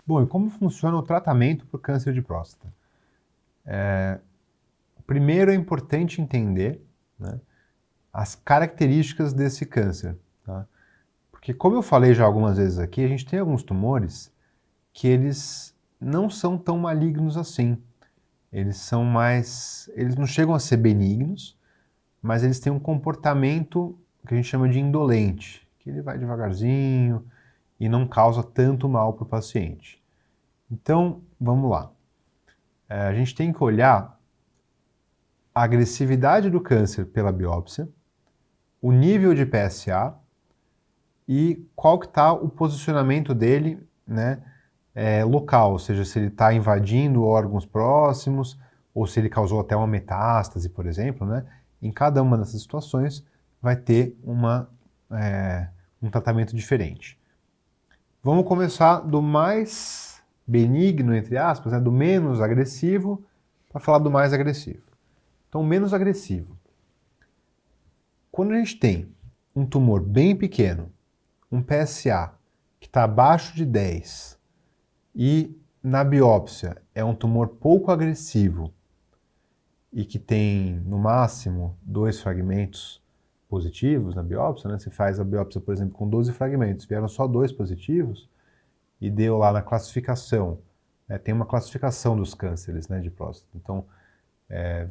Bom, e como funciona o tratamento para o câncer de próstata? Primeiro é importante entender, né, as características desse câncer, tá? Porque como eu falei já algumas vezes aqui, a gente tem alguns tumores que eles não são tão malignos assim. Eles não chegam a ser benignos, mas eles têm um comportamento que a gente chama de indolente, que ele vai devagarzinho e não causa tanto mal para o paciente. Então, vamos lá. A gente tem que olhar a agressividade do câncer pela biópsia, o nível de PSA e qual que está o posicionamento dele, né, local, ou seja, se ele está invadindo órgãos próximos ou se ele causou até uma metástase, por exemplo, né? Em cada uma dessas situações vai ter um tratamento diferente. Vamos começar do mais benigno, entre aspas, né, do menos agressivo, para falar do mais agressivo. Então, menos agressivo. Quando a gente tem um tumor bem pequeno, um PSA que está abaixo de 10 e na biópsia é um tumor pouco agressivo e que tem no máximo 2 fragmentos positivos na biópsia, né? Você faz a biópsia, por exemplo, com 12 fragmentos, vieram só 2 positivos e deu lá na classificação, né? Tem uma classificação dos cânceres, né, de próstata. Então,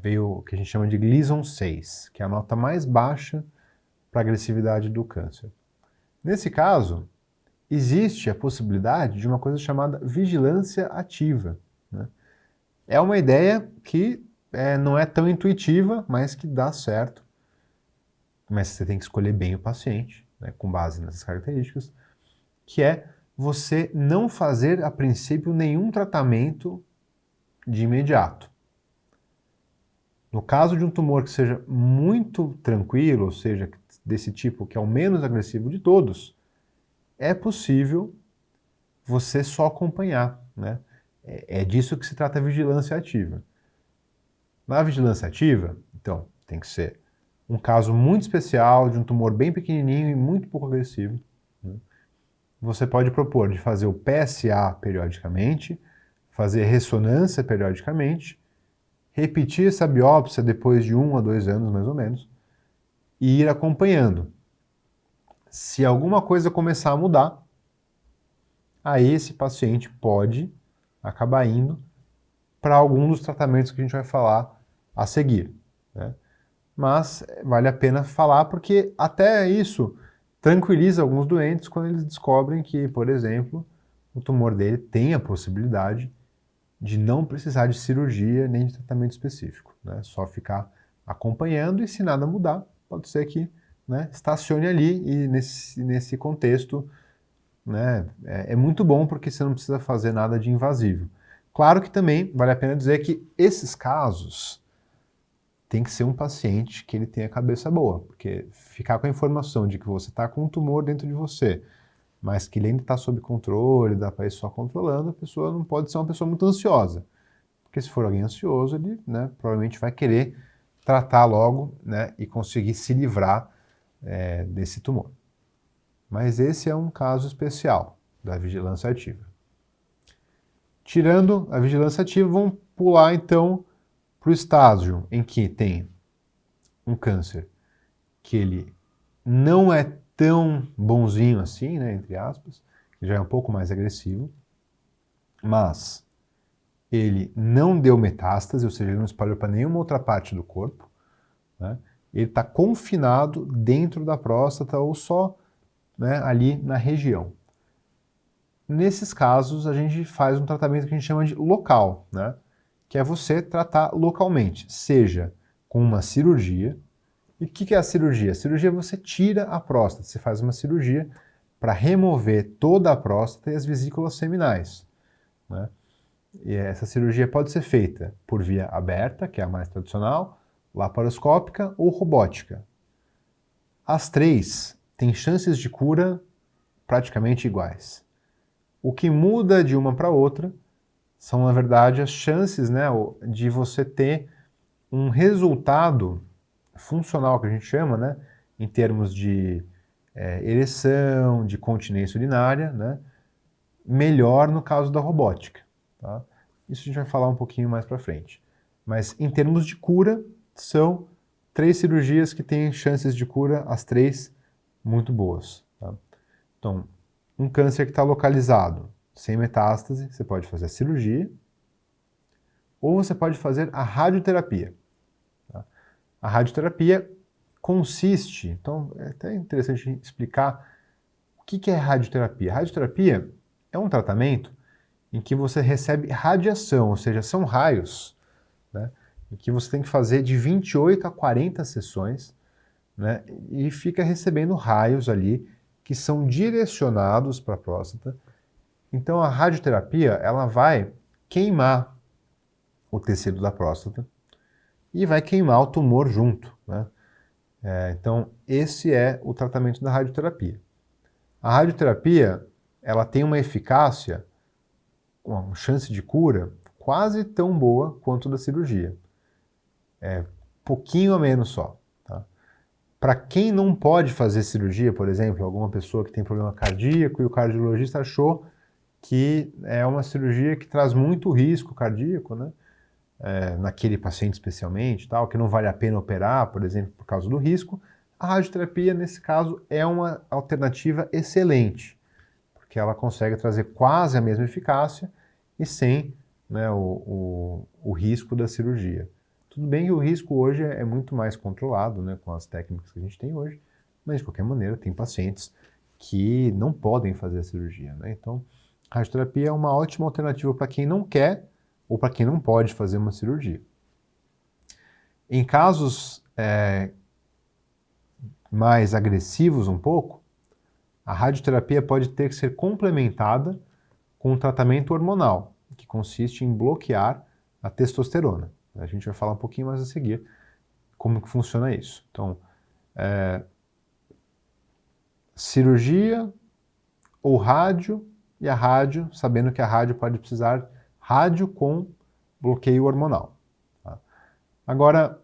veio o que a gente chama de Gleason 6, que é a nota mais baixa para a agressividade do câncer. Nesse caso, existe a possibilidade de uma coisa chamada vigilância ativa, né? É uma ideia que não é tão intuitiva, mas que dá certo. Mas você tem que escolher bem o paciente, né, com base nessas características, que é você não fazer, a princípio, nenhum tratamento de imediato. No caso de um tumor que seja muito tranquilo, ou seja, desse tipo que é o menos agressivo de todos, é possível você só acompanhar, né? É disso que se trata a vigilância ativa. Na vigilância ativa, então, tem que ser um caso muito especial de um tumor bem pequenininho e muito pouco agressivo, né? Você pode propor de fazer o PSA periodicamente, fazer ressonância periodicamente, repetir essa biópsia depois de 1 a 2 anos, mais ou menos, e ir acompanhando. Se alguma coisa começar a mudar, aí esse paciente pode acabar indo para algum dos tratamentos que a gente vai falar a seguir, né? Mas vale a pena falar porque até isso tranquiliza alguns doentes quando eles descobrem que, por exemplo, o tumor dele tem a possibilidade de não precisar de cirurgia nem de tratamento específico, né? Só ficar acompanhando e se nada mudar, pode ser que, né, estacione ali e nesse contexto, né, é muito bom porque você não precisa fazer nada de invasivo. Claro que também vale a pena dizer que esses casos tem que ser um paciente que ele tenha cabeça boa, porque ficar com a informação de que você está com um tumor dentro de você, mas que ele ainda está sob controle, dá para ir só controlando, a pessoa não pode ser uma pessoa muito ansiosa. Porque se for alguém ansioso, ele, né, provavelmente vai querer tratar logo, né, e conseguir se livrar desse tumor. Mas esse é um caso especial da vigilância ativa. Tirando a vigilância ativa, vamos pular então para o estágio em que tem um câncer que ele não é tão bonzinho assim, né, entre aspas, já é um pouco mais agressivo, mas ele não deu metástase, ou seja, ele não espalhou para nenhuma outra parte do corpo, né? Ele está confinado dentro da próstata ou só, né, ali na região. Nesses casos, a gente faz um tratamento que a gente chama de local, né? Que é você tratar localmente, seja com uma cirurgia. E o que é a cirurgia? A cirurgia você tira a próstata, você faz uma cirurgia para remover toda a próstata e as vesículas seminais, né? E essa cirurgia pode ser feita por via aberta, que é a mais tradicional, laparoscópica ou robótica. As três têm chances de cura praticamente iguais. O que muda de uma para outra são, na verdade, as chances, né, de você ter um resultado funcional, que a gente chama, né, em termos de ereção, de continência urinária, né, melhor no caso da robótica. Tá? Isso a gente vai falar um pouquinho mais para frente. Mas em termos de cura, são 3 cirurgias que têm chances de cura, as 3 muito boas. Tá? Então, um câncer que está localizado, sem metástase, você pode fazer a cirurgia, ou você pode fazer a radioterapia. Tá? A radioterapia consiste, então é até interessante explicar o que é radioterapia. Radioterapia é um tratamento em que você recebe radiação, ou seja, são raios, né, em que você tem que fazer de 28 a 40 sessões, né, e fica recebendo raios ali que são direcionados para a próstata. Então a radioterapia ela vai queimar o tecido da próstata e vai queimar o tumor junto, né? Então esse é o tratamento da radioterapia. A radioterapia ela tem uma eficácia, uma chance de cura quase tão boa quanto da cirurgia. Pouquinho a menos só. Tá? Para quem não pode fazer cirurgia, por exemplo, alguma pessoa que tem problema cardíaco e o cardiologista achou que é uma cirurgia que traz muito risco cardíaco, né? Naquele paciente especialmente, tal, que não vale a pena operar, por exemplo, por causa do risco, a radioterapia, nesse caso, é uma alternativa excelente, porque ela consegue trazer quase a mesma eficácia e sem, né, o risco da cirurgia. Tudo bem que o risco hoje é muito mais controlado, né, com as técnicas que a gente tem hoje, mas de qualquer maneira tem pacientes que não podem fazer a cirurgia, né? Então, a radioterapia é uma ótima alternativa para quem não quer ou para quem não pode fazer uma cirurgia. Em casos mais agressivos um pouco, a radioterapia pode ter que ser complementada com um tratamento hormonal, que consiste em bloquear a testosterona. A gente vai falar um pouquinho mais a seguir como que funciona isso. Então, cirurgia ou rádio, e a rádio, sabendo que a rádio pode precisar rádio com bloqueio hormonal. Tá? Agora,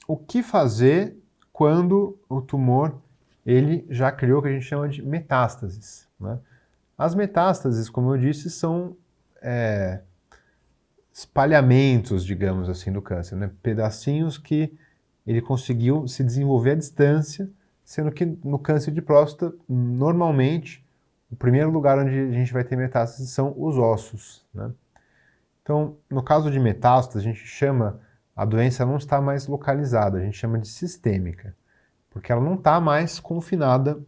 o que fazer quando o tumor ele já criou o que a gente chama de metástases? Né? As metástases, como eu disse, são espalhamentos, digamos assim, do câncer, né? Pedacinhos que ele conseguiu se desenvolver à distância, sendo que no câncer de próstata, normalmente, o primeiro lugar onde a gente vai ter metástases são os ossos, né? Então, no caso de metástase, a gente chama, a doença não está mais localizada, a gente chama de sistêmica, porque ela não está mais confinada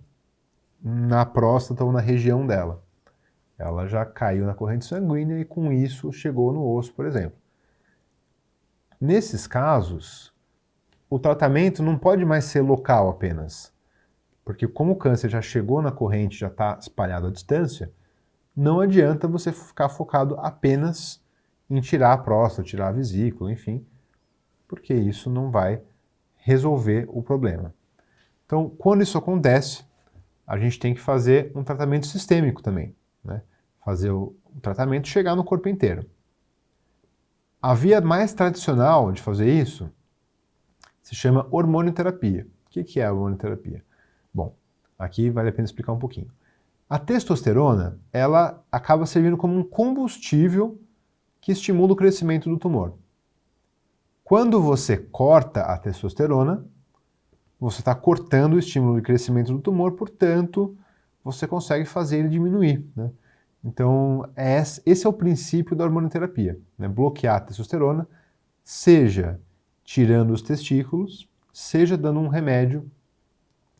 na próstata ou na região dela. Ela já caiu na corrente sanguínea e com isso chegou no osso, por exemplo. Nesses casos, o tratamento não pode mais ser local apenas, porque como o câncer já chegou na corrente, já está espalhado à distância, não adianta você ficar focado apenas em tirar a próstata, tirar a vesícula, enfim, porque isso não vai resolver o problema. Então, quando isso acontece, a gente tem que fazer um tratamento sistêmico também, né? Fazer o tratamento chegar no corpo inteiro. A via mais tradicional de fazer isso se chama hormonioterapia. O que é a hormonioterapia? Bom, aqui vale a pena explicar um pouquinho. A testosterona, ela acaba servindo como um combustível que estimula o crescimento do tumor. Quando você corta a testosterona, você está cortando o estímulo de crescimento do tumor, portanto, você consegue fazer ele diminuir, né? Então, esse é o princípio da hormonioterapia, né? Bloquear a testosterona, seja tirando os testículos, seja dando um remédio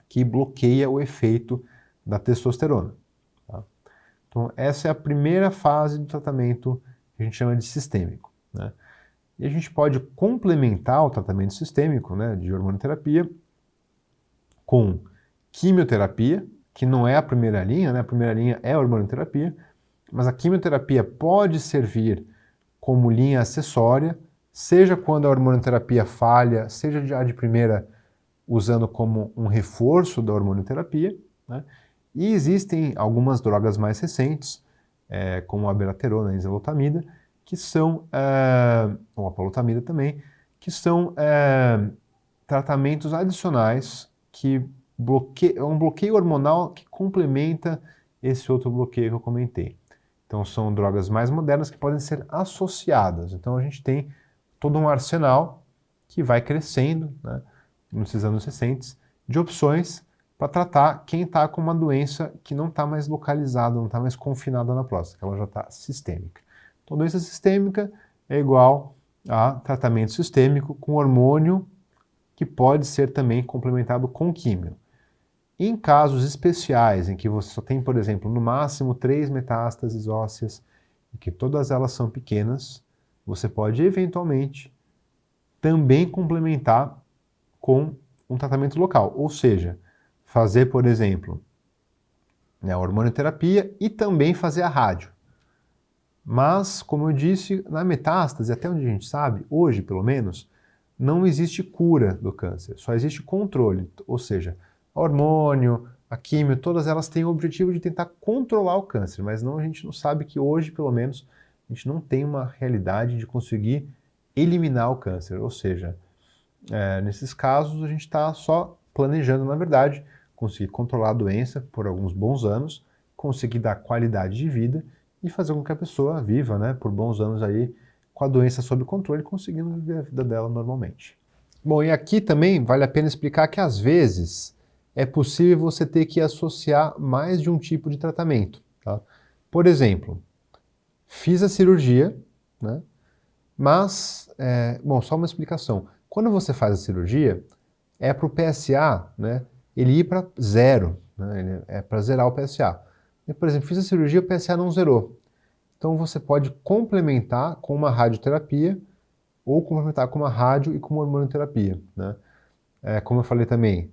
que bloqueia o efeito da testosterona. Tá? Então, essa é a primeira fase do tratamento que a gente chama de sistêmico, né? E a gente pode complementar o tratamento sistêmico, né, de hormonioterapia com quimioterapia, que não é a primeira linha, né? A primeira linha é a hormonioterapia, mas a quimioterapia pode servir como linha acessória, seja quando a hormonioterapia falha, seja já de primeira usando como um reforço da hormonioterapia, né? E existem algumas drogas mais recentes, como a abiraterona e a enzalutamida, que são, ou a palotamida também, que são tratamentos adicionais que é um bloqueio hormonal que complementa esse outro bloqueio que eu comentei. Então são drogas mais modernas que podem ser associadas. Então a gente tem todo um arsenal que vai crescendo, né, nesses anos recentes, de opções para tratar quem está com uma doença que não está mais localizada, não está mais confinada na próstata, ela já está sistêmica. Então, doença sistêmica é igual a tratamento sistêmico com hormônio que pode ser também complementado com químio. Em casos especiais, em que você só tem, por exemplo, no máximo 3 metástases ósseas, e que todas elas são pequenas, você pode eventualmente também complementar com um tratamento local, ou seja, fazer, por exemplo, a hormonioterapia e também fazer a rádio. Mas, como eu disse, na metástase, até onde a gente sabe, hoje pelo menos, não existe cura do câncer, só existe controle, ou seja, hormônio, a químio, todas elas têm o objetivo de tentar controlar o câncer, mas não, a gente não sabe que hoje, pelo menos, a gente não tem uma realidade de conseguir eliminar o câncer, ou seja, nesses casos a gente está só planejando, na verdade, conseguir controlar a doença por alguns bons anos, conseguir dar qualidade de vida e fazer com que a pessoa viva, né, por bons anos aí com a doença sob controle, conseguindo viver a vida dela normalmente. Bom, e aqui também vale a pena explicar que às vezes é possível você ter que associar mais de um tipo de tratamento, tá? Por exemplo, fiz a cirurgia, né, mas, bom, só uma explicação. Quando você faz a cirurgia, é para o PSA, né, ele ir para zero, né, é para zerar o PSA. Eu, por exemplo, fiz a cirurgia, o PSA não zerou. Então você pode complementar com uma radioterapia ou complementar com uma rádio e com uma hormonioterapia, né? Como eu falei também,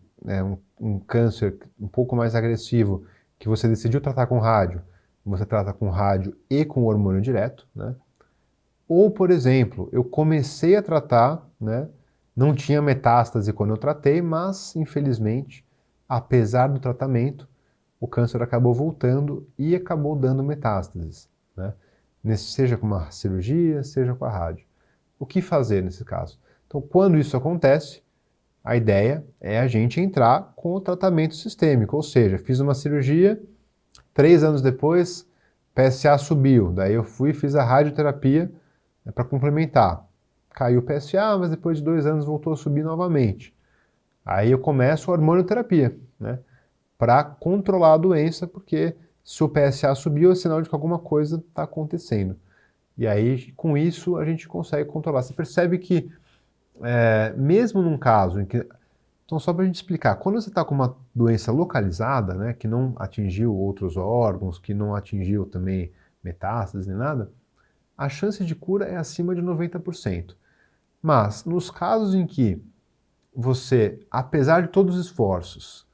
um câncer um pouco mais agressivo que você decidiu tratar com rádio, você trata com rádio e com hormônio direto, né? Ou, por exemplo, eu comecei a tratar, né, não tinha metástase quando eu tratei, mas, infelizmente, apesar do tratamento, o câncer acabou voltando e acabou dando metástases, né? Seja com uma cirurgia, seja com a rádio. O que fazer nesse caso? Então, quando isso acontece, a ideia é a gente entrar com o tratamento sistêmico, ou seja, fiz uma cirurgia, 3 anos depois, PSA subiu, daí eu fui e fiz a radioterapia para complementar. Caiu o PSA, mas depois de 2 anos voltou a subir novamente. Aí eu começo a hormonioterapia, né, para controlar a doença, porque se o PSA subiu é sinal de que alguma coisa está acontecendo. E aí, com isso, a gente consegue controlar. Você percebe que, mesmo num caso em que... Então, só para a gente explicar, quando você está com uma doença localizada, né, que não atingiu outros órgãos, que não atingiu também metástases nem nada, a chance de cura é acima de 90%. Mas, nos casos em que você, apesar de todos os esforços,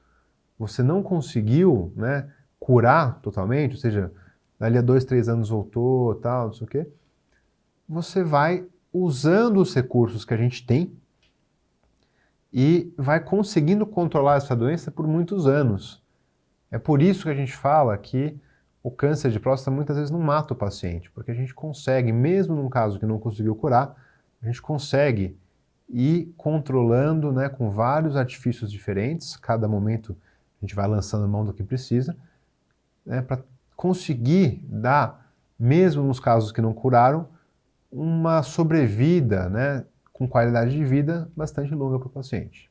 você não conseguiu, né, curar totalmente, ou seja, dali a 2, 3 anos voltou, tal, não sei o quê, você vai usando os recursos que a gente tem e vai conseguindo controlar essa doença por muitos anos. É por isso que a gente fala que o câncer de próstata muitas vezes não mata o paciente, porque a gente consegue, mesmo num caso que não conseguiu curar, a gente consegue ir controlando, né, com vários artifícios diferentes, cada momento a gente vai lançando mão do que precisa, né, para conseguir dar, mesmo nos casos que não curaram, uma sobrevida, né, com qualidade de vida bastante longa para o paciente.